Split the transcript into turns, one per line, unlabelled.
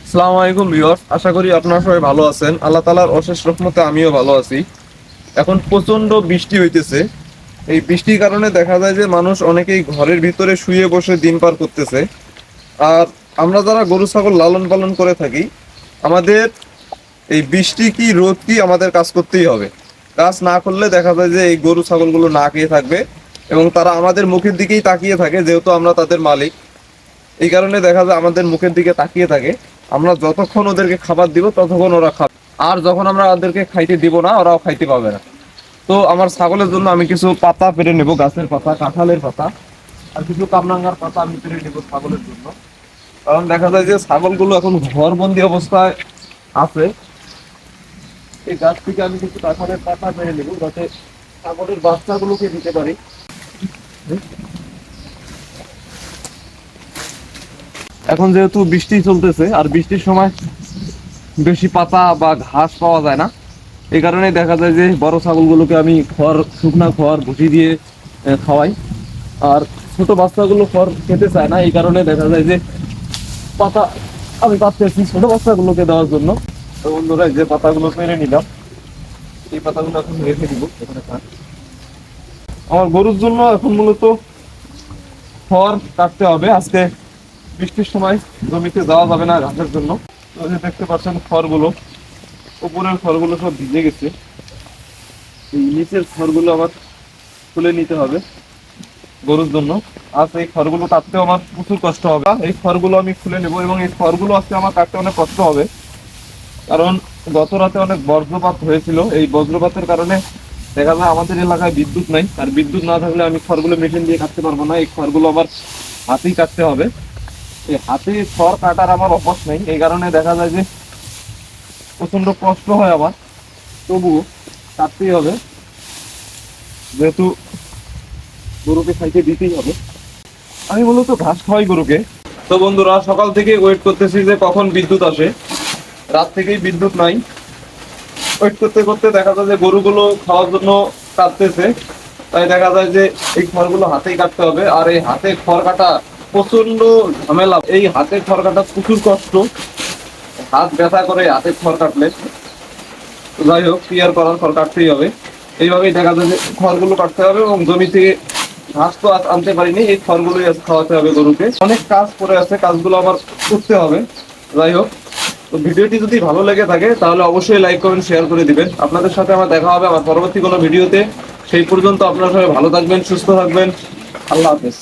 আসসালামু আলাইকুম ভিউয়ার্স, আশা করি আপনারা সবাই ভালো আছেন। আল্লাহ তাআলার অশেষ রহমতে আমিও ভালো আছি। এখন প্রচন্ড বৃষ্টি হইতেছে। এই বৃষ্টির কারণে দেখা যায় যে মানুষ অনেকেই ঘরের ভিতরে শুয়ে বসে দিন পার করতেছে। আর আমরা যারা গরু ছাগল লালন পালন করে থাকি, আমাদের এই বৃষ্টি কি রোদ কি আমাদের কাজ করতেই হবে। কাজ না করলে দেখা যায় যে এই গরু ছাগলগুলো না খেয়ে থাকবে এবং তারা আমাদের মুখের দিকেই তাকিয়ে থাকে, যেহেতু আমরা তাদের মালিক। এই কারণে দেখা যায় আমাদের মুখের দিকে তাকিয়ে থাকে। আমরা যতক্ষণ ওদেরকে খাবার দিব ততক্ষণ ওরা খাবে, আর যখন আমরা ওদেরকে খাইতে দিব না ওরাও খাইতে পাবে না। তো আমার ছাগলের জন্য আমি কিছু পাতা পেরে নেব, গাছের পাতা, কাঁঠালের পাতা আর কিছু কামরাঙ্গার পাতা আমি পেরে নেব ছাগলের জন্য। কারণ দেখা যায় যে ছাগলগুলো এখন ঘরবন্দি অবস্থায় আছে। এই গাছ থেকে আমি কিছু কাঁঠালের পাতা পেরে নেব যাতে ছাগলের বাচ্চাগুলোকে দিতে পারি। এখন যেহেতু বৃষ্টি চলতেছে আর বৃষ্টির সময় বেশি পাতা বা ঘাস পাওয়া যায় না, এই কারণে দেখা যায় যে বড় ছাগলগুলোকে আমি খড়, শুকনা খড় ভুসি দিয়ে খাওয়াই। আর ছোট বাচ্চাগুলো খড় খেতে চায় না, এই কারণে দেখা যায় যে পাতা আমি পাচ্ছি ছোট বাচ্চাগুলোকে দেওয়ার জন্য। তো বন্ধুরা, যে পাতাগুলো পেরে নিলাম, এই পাতাগুলো এখন রেখে দিব এখানে থাক। আমার গরুর জন্য এখন মূলত খড় কাটতে হবে। আজকে বৃষ্টির সময় জমিতে যাওয়া যাবে না ঘাসের জন্য। তো এই যে দেখতে পাচ্ছেন খড়গুলো, উপরের খড়গুলো সব ভিজে গেছে। এই নিচের খড়গুলো আবার তুলে নিতে হবে গরুর জন্য। আজ এই খড়গুলো কাটতেও আমার প্রচুর কষ্ট হবে। এই খড়গুলো আমি খুলে নেব এবং এই খড়গুলো আজকে আমার কাটতে অনেক কষ্ট হবে, কারণ গত রাতে অনেক বজ্রপাত হয়েছিল। এই বজ্রপাতের কারণে দেখা যায় আমাদের এলাকায় বিদ্যুৎ নাই, আর বিদ্যুৎ না থাকলে আমি খড়গুলো মেশিন দিয়ে কাটতে পারবো না। এই খড়গুলো আমার হাতেই কাটতে হবে। এই হাতে খড় কাটার আমার অভ্যাস নেই, এই কারণে দেখা যায় যে প্রচন্ড কষ্ট হয় আমার। তবুও কাটতেই হবে, যেহেতু গরুকে খাইতে দিতেই হবে। আমি মূলত ঘাস খাওয়াই গরুকে। তো বন্ধুরা, সকাল থেকে ওয়েট করতেছি যে কখন বিদ্যুৎ আসে। রাত থেকেই বিদ্যুৎ নাই। ওয়েট করতে করতে দেখা যায় যে গরুগুলো খাওয়ার জন্য কাটতেছে। তাই দেখা যায় যে এই খড়গুলো হাতেই কাটতে হবে। আর এই হাতে খড় কাটা প্রচন্ড ঝামেলা। এই হাতে খড় কাটা প্রচুর কষ্ট, হাত ব্যথা করে হাতে খড় কাটলে। যাই হোক, ক্লিয়ার করার, খড় কাটতেই হবে। এইভাবেই দেখা যায় যে খড়গুলো কাটতে হবে এবং জমি থেকে ঘাস তো আজ আনতে পারিনি, এই খড়গুলোই আজ খাওয়াতে হবে গরুকে। অনেক কাজ পড়ে আছে, কাজগুলো আবার করতে হবে। যাই হোক, তো ভিডিওটি যদি ভালো লেগে থাকে তাহলে অবশ্যই লাইক কমেন্ট শেয়ার করে দিবেন। আপনাদের সাথে আমার দেখা হবে আমার পরবর্তী কোনো ভিডিওতে। সেই পর্যন্ত আপনারা সবাই ভালো থাকবেন, সুস্থ থাকবেন। আল্লাহ হাফেজ।